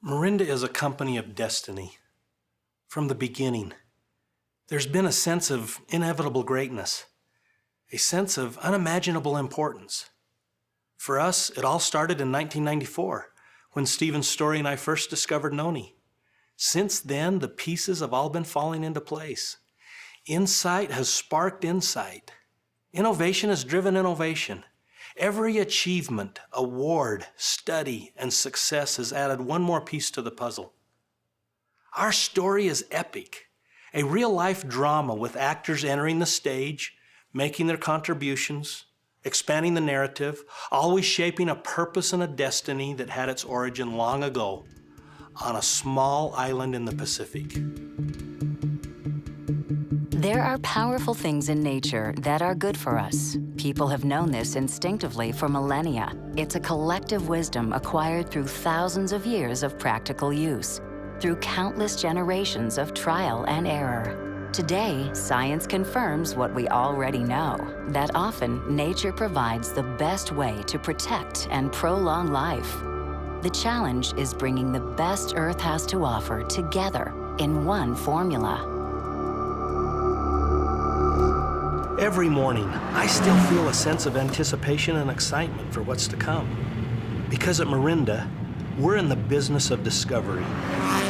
Morinda is a company of destiny. From the beginning, there's been a sense of inevitable greatness, a sense of unimaginable importance. For us, it all started in 1994, when Stephen Story and I first discovered Noni. Since then, the pieces have all been falling into place. Insight has sparked insight. Innovation has driven innovation. Every achievement, award, study, and success has added one more piece to the puzzle. Our story is epic, a real-life drama with actors entering the stage, making their contributions, expanding the narrative, always shaping a purpose and a destiny that had its origin long ago on a small island in the Pacific. There are powerful things in nature that are good for us. People have known this instinctively for millennia. It's a collective wisdom acquired through thousands of years of practical use, through countless generations of trial and error. Today, science confirms what we already know, that often nature provides the best way to protect and prolong life. The challenge is bringing the best Earth has to offer together in one formula. Every morning, I still feel a sense of anticipation and excitement for what's to come. Because at Morinda, we're in the business of discovery.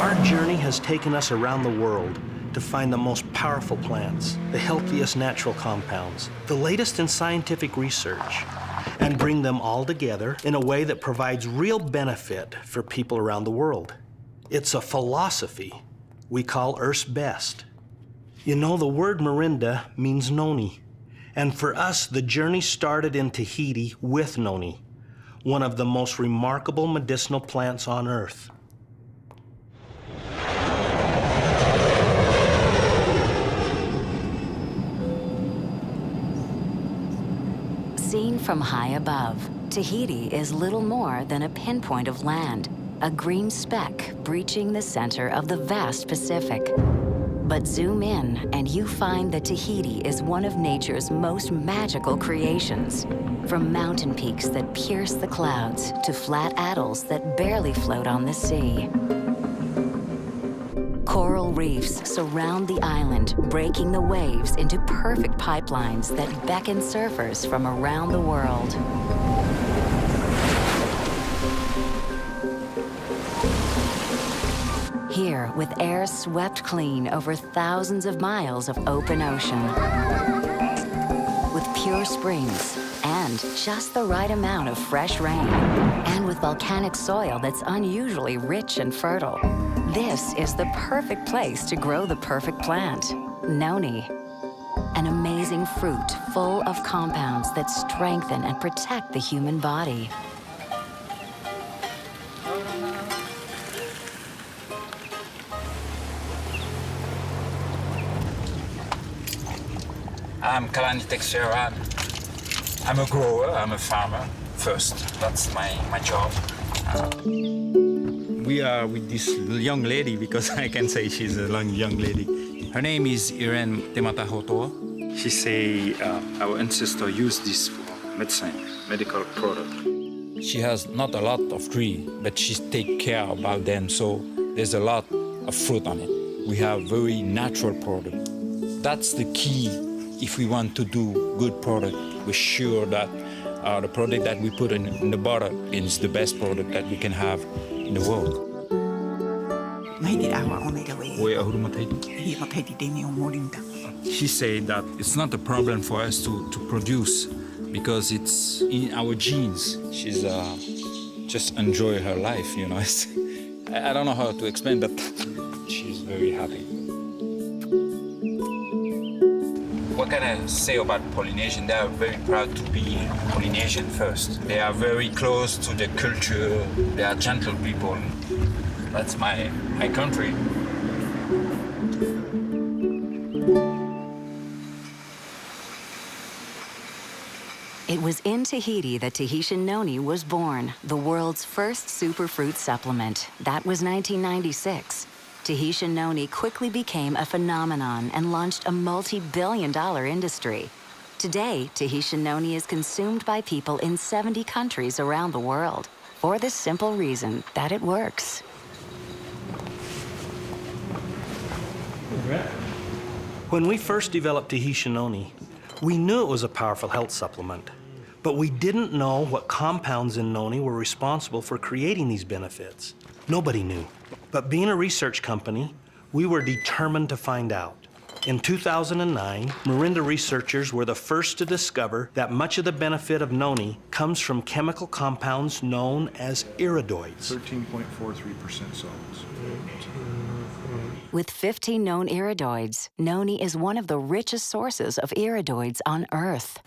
Our journey has taken us around the world to find the most powerful plants, the healthiest natural compounds, the latest in scientific research, and bring them all together in a way that provides real benefit for people around the world. It's a philosophy we call Earth's Best. You know, the word Morinda means Noni, and for us, the journey started in Tahiti with Noni, one of the most remarkable medicinal plants on Earth. Seen from high above, Tahiti is little more than a pinpoint of land, a green speck breaching the center of the vast Pacific. But zoom in and you find that Tahiti is one of nature's most magical creations. From mountain peaks that pierce the clouds to flat atolls that barely float on the sea. Coral reefs surround the island, breaking the waves into perfect pipelines that beckon surfers from around the world. Here, with air swept clean over thousands of miles of open ocean. With pure springs and just the right amount of fresh rain. And with volcanic soil that's unusually rich and fertile. This is the perfect place to grow the perfect plant, Noni. An amazing fruit full of compounds that strengthen and protect the human body. I'm Kalani Texera. I'm a grower, I'm a farmer first. That's my job. We are with this young lady, because I can say she's a young lady. Her name is Irene Tematahotoa. She say our ancestor used this for medicine, medical product. She has not a lot of tree, but she take care about them, so there's a lot of fruit on it. We have very natural product. That's the key. If we want to do good product, we're sure that the product that we put in the bottle is the best product that we can have in the world. She said that it's not a problem for us to produce because it's in our genes. She's just enjoy her life, you know. I don't know how to explain, but she's very happy. What can I say about Polynesian? They are very proud to be Polynesian first. They are very close to the culture. They are gentle people. That's my country. It was in Tahiti that Tahitian Noni was born, the world's first superfruit supplement. That was 1996. Tahitian Noni quickly became a phenomenon and launched a multi-billion-dollar industry. Today, Tahitian Noni is consumed by people in 70 countries around the world for the simple reason that it works. When we first developed Tahitian noni, we knew it was a powerful health supplement, but we didn't know what compounds in noni were responsible for creating these benefits. Nobody knew. But being a research company, we were determined to find out. In 2009, Morinda researchers were the first to discover that much of the benefit of noni comes from chemical compounds known as iridoids. 13.43% solids. With 15 known iridoids, noni is one of the richest sources of iridoids on Earth.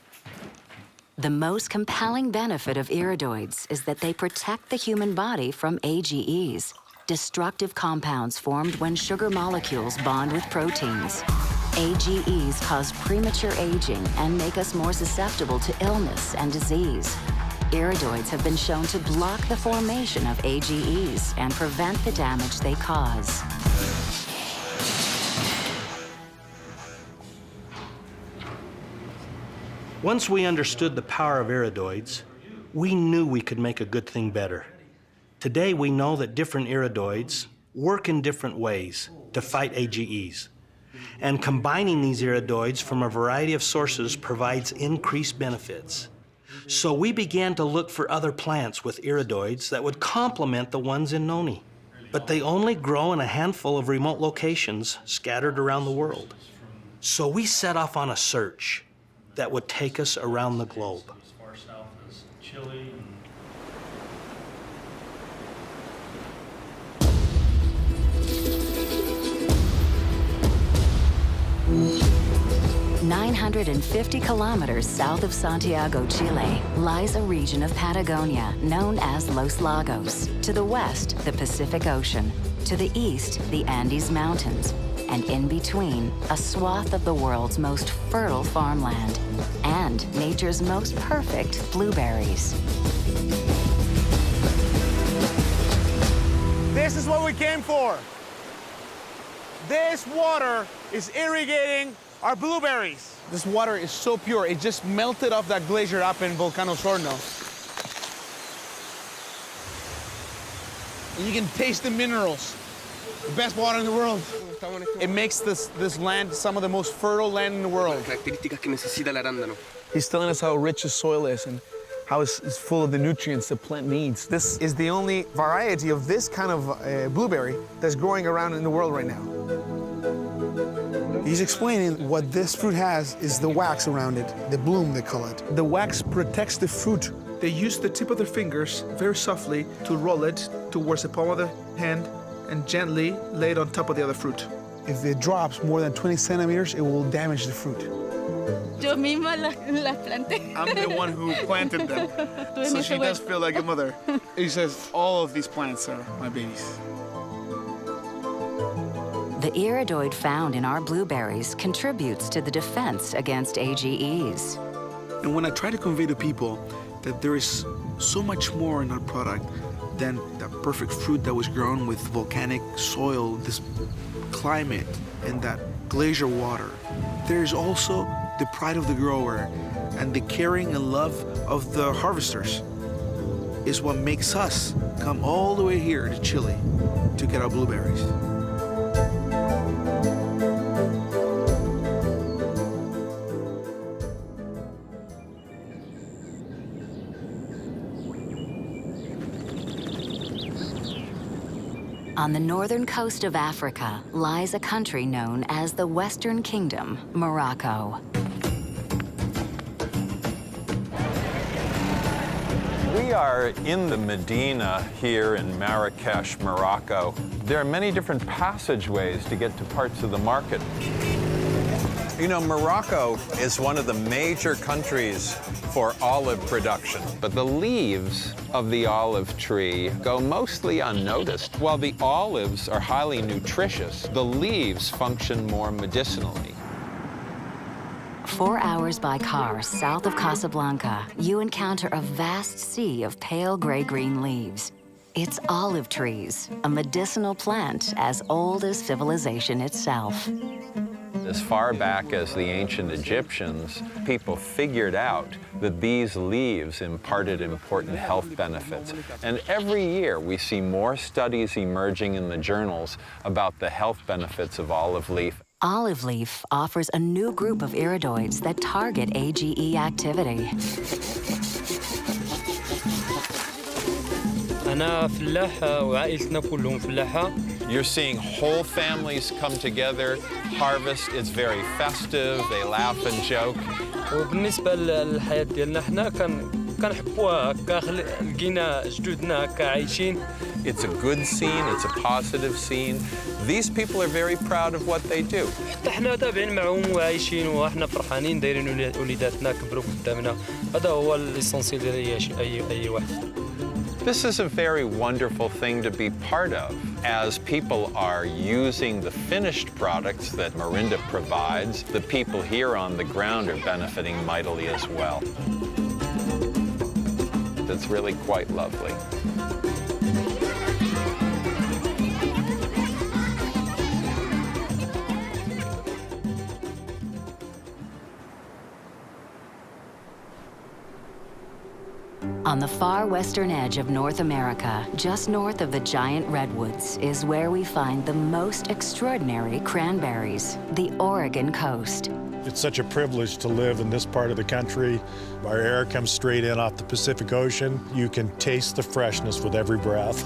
The most compelling benefit of iridoids is that they protect the human body from AGEs, destructive compounds formed when sugar molecules bond with proteins. AGEs cause premature aging and make us more susceptible to illness and disease. Iridoids have been shown to block the formation of AGEs and prevent the damage they cause. Once we understood the power of iridoids, we knew we could make a good thing better. Today, we know that different iridoids work in different ways to fight AGEs. And combining these iridoids from a variety of sources provides increased benefits. So we began to look for other plants with iridoids that would complement the ones in noni. But they only grow in a handful of remote locations scattered around the world. So we set off on a search that would take us around the globe. As far south as Chile and 950 kilometers south of Santiago, Chile, lies a region of Patagonia known as Los Lagos. To the west, the Pacific Ocean. To the east, the Andes Mountains. And in between, a swath of the world's most fertile farmland and nature's most perfect blueberries. This is what we came for. This water is irrigating our blueberries. This water is so pure, it just melted off that glacier up in Volcano Sorno. And you can taste the minerals. The best water in the world. It makes this land some of the most fertile land in the world. He's telling us how rich the soil is and how it's full of the nutrients the plant needs. This is the only variety of this kind of blueberry that's growing around in the world right now. He's explaining what this fruit has is the wax around it, the bloom, they call it. The wax protects the fruit. They use the tip of their fingers very softly to roll it towards the palm of the hand and gently lay it on top of the other fruit. If it drops more than 20 centimeters, it will damage the fruit. Yo misma las planté. I'm the one who planted them, so she does feel like a mother. He says all of these plants are my babies. The iridoid found in our blueberries contributes to the defense against AGEs. And when I try to convey to people that there is so much more in our product than that perfect fruit that was grown with volcanic soil, this climate, and that glacier water, there is also the pride of the grower and the caring and love of the harvesters is what makes us come all the way here to Chile to get our blueberries. On the northern coast of Africa lies a country known as the Western Kingdom, Morocco. We are in the Medina here in Marrakesh, Morocco. There are many different passageways to get to parts of the market. You know, Morocco is one of the major countries for olive production, but the leaves of the olive tree go mostly unnoticed. While the olives are highly nutritious, the leaves function more medicinally. 4 hours by car south of Casablanca, you encounter a vast sea of pale gray-green leaves. It's olive trees, a medicinal plant as old as civilization itself. As far back as the ancient Egyptians, people figured out that these leaves imparted important health benefits. And every year we see more studies emerging in the journals about the health benefits of olive leaf. Olive leaf offers a new group of iridoids that target AGE activity. أنا فلاح وعائلتنا كلهم فلاحة. You're seeing whole families come together, harvest. It's very festive. They laugh and joke. وبالنسبة للحياة ديالنا حنا كنحبوها هكا لقينا جدودنا هكا عايشين. It's a good scene. It's a positive scene. These people are very proud of what they do. حتى حنا تابعين معهم وعايشين وحنا فرحانين دايرين وليداتنا كبروا قدامنا. هذا هو الإسانسيال ديال أي واحد. This is a very wonderful thing to be part of, as people are using the finished products that Morinda provides. The people here on the ground are benefiting mightily as well. It's really quite lovely. On the far western edge of North America, just north of the giant redwoods, is where we find the most extraordinary cranberries, the Oregon coast. It's such a privilege to live in this part of the country. Our air comes straight in off the Pacific Ocean. You can taste the freshness with every breath.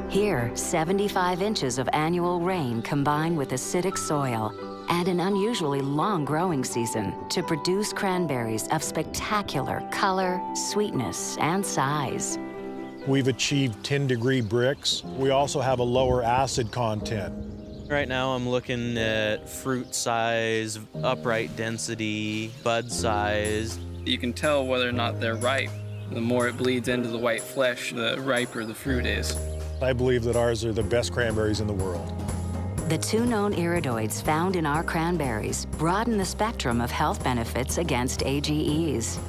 Here, 75 inches of annual rain combine with acidic soil and an unusually long growing season to produce cranberries of spectacular color, sweetness, and size. We've achieved 10-degree bricks. We also have a lower acid content. Right now I'm looking at fruit size, upright density, bud size. You can tell whether or not they're ripe. The more it bleeds into the white flesh, the riper the fruit is. I believe that ours are the best cranberries in the world. The two known iridoids found in our cranberries broaden the spectrum of health benefits against AGEs.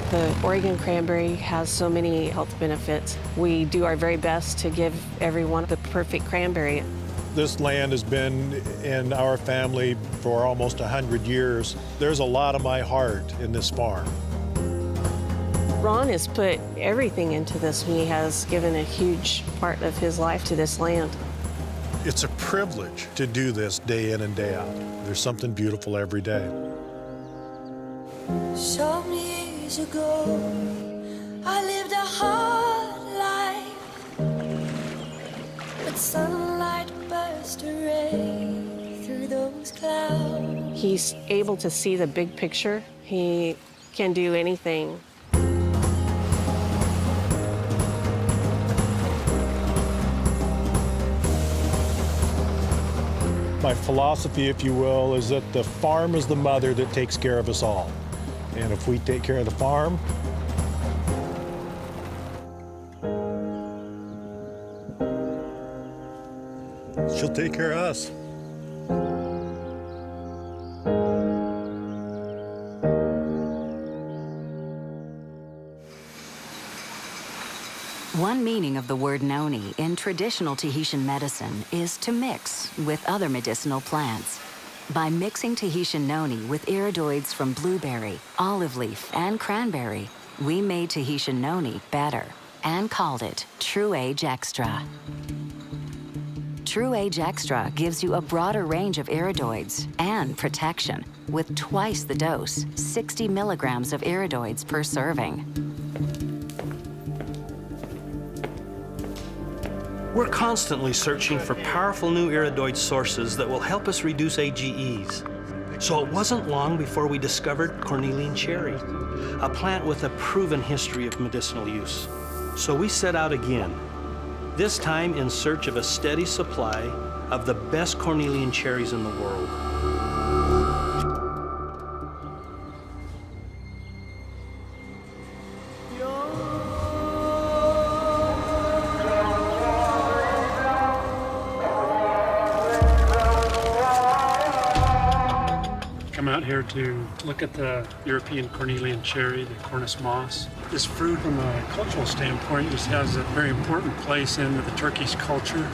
The Oregon cranberry has so many health benefits. We do our very best to give everyone the perfect cranberry. This land has been in our family for almost 100 years. There's a lot of my heart in this farm. Ron has put everything into this. He has given a huge part of his life to this land. It's a privilege to do this day in and day out. There's something beautiful every day. So many years ago, I lived a hard life, but sunlight burst a ray through those clouds. He's able to see the big picture. He can do anything. My philosophy, if you will, is that the farm is the mother that takes care of us all. And if we take care of the farm, she'll take care of us. One meaning of the word noni in traditional Tahitian medicine is to mix with other medicinal plants. By mixing Tahitian noni with iridoids from blueberry, olive leaf, and cranberry, we made Tahitian noni better and called it True Age Extra. True Age Extra gives you a broader range of iridoids and protection with twice the dose, 60 milligrams of iridoids per serving. We're constantly searching for powerful new iridoid sources that will help us reduce AGEs. So it wasn't long before we discovered cornelian cherry, a plant with a proven history of medicinal use. So we set out again, this time in search of a steady supply of the best cornelian cherries in the world. Come out here to look at the European cornelian cherry, the Cornus moss. This fruit, from a cultural standpoint, just has a very important place in the Turkish culture.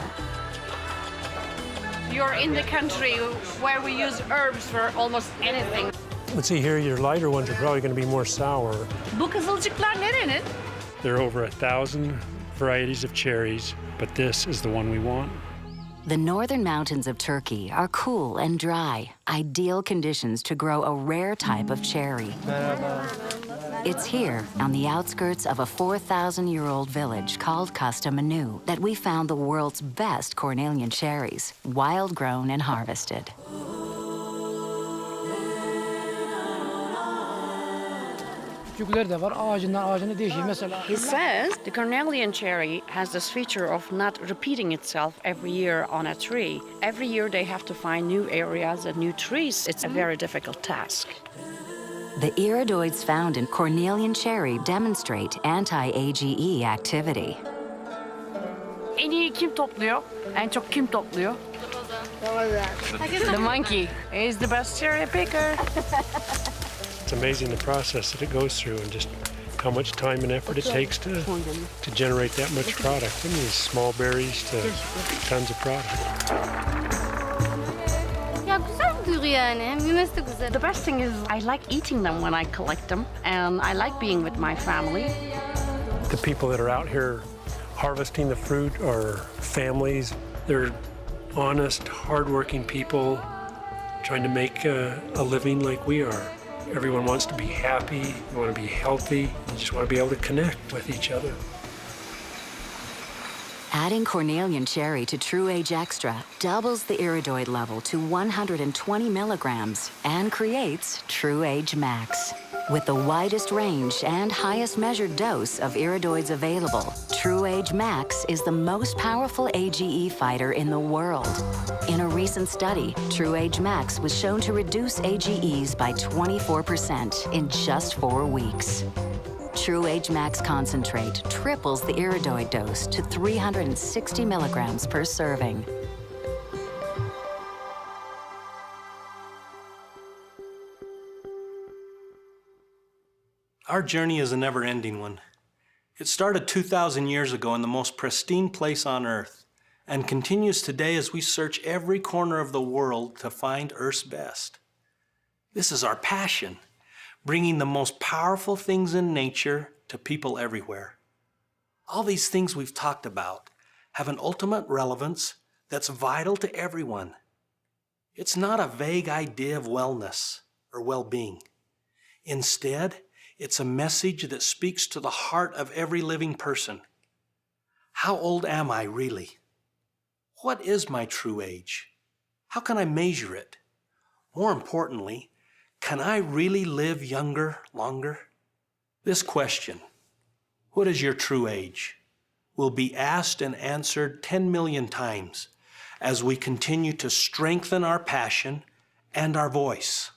You're in the country where we use herbs for almost anything. Let's see here, your lighter ones are probably going to be more sour. Bu kızılcıklar nerenin? There are over 1,000 varieties of cherries, but this is the one we want. The northern mountains of Turkey are cool and dry, ideal conditions to grow a rare type of cherry. It's here, on the outskirts of a 4,000-year-old village called Kastamonu, that we found the world's best Cornelian cherries, wild-grown and harvested. He says the Cornelian cherry has this feature of not repeating itself every year on a tree. Every year they have to find new areas and new trees. It's a very difficult task. The iridoids found in Cornelian cherry demonstrate anti-AGE activity. En iyi kim topluyor? En çok kim topluyor? The monkey is the best cherry picker. It's amazing the process that it goes through and just how much time and effort it takes to generate that much product. From these small berries to tons of product. The best thing is I like eating them when I collect them, and I like being with my family. The people that are out here harvesting the fruit are families. They're honest, hardworking people trying to make a living like we are. Everyone wants to be happy, you want to be healthy, you just want to be able to connect with each other. Adding Cornelian cherry to True Age Extra doubles the iridoid level to 120 milligrams and creates True Age Max. With the widest range and highest measured dose of iridoids available, True Age Max is the most powerful AGE fighter in the world. In a recent study, True Age Max was shown to reduce AGEs by 24% in just 4 weeks. True Age Max Concentrate triples the iridoid dose to 360 milligrams per serving. Our journey is a never-ending one. It started 2,000 years ago in the most pristine place on Earth and continues today as we search every corner of the world to find Earth's best. This is our passion, bringing the most powerful things in nature to people everywhere. All these things we've talked about have an ultimate relevance that's vital to everyone. It's not a vague idea of wellness or well-being. Instead, it's a message that speaks to the heart of every living person. How old am I really? What is my true age? How can I measure it? More importantly, can I really live younger, longer? This question, what is your true age, will be asked and answered 10 million times as we continue to strengthen our passion and our voice.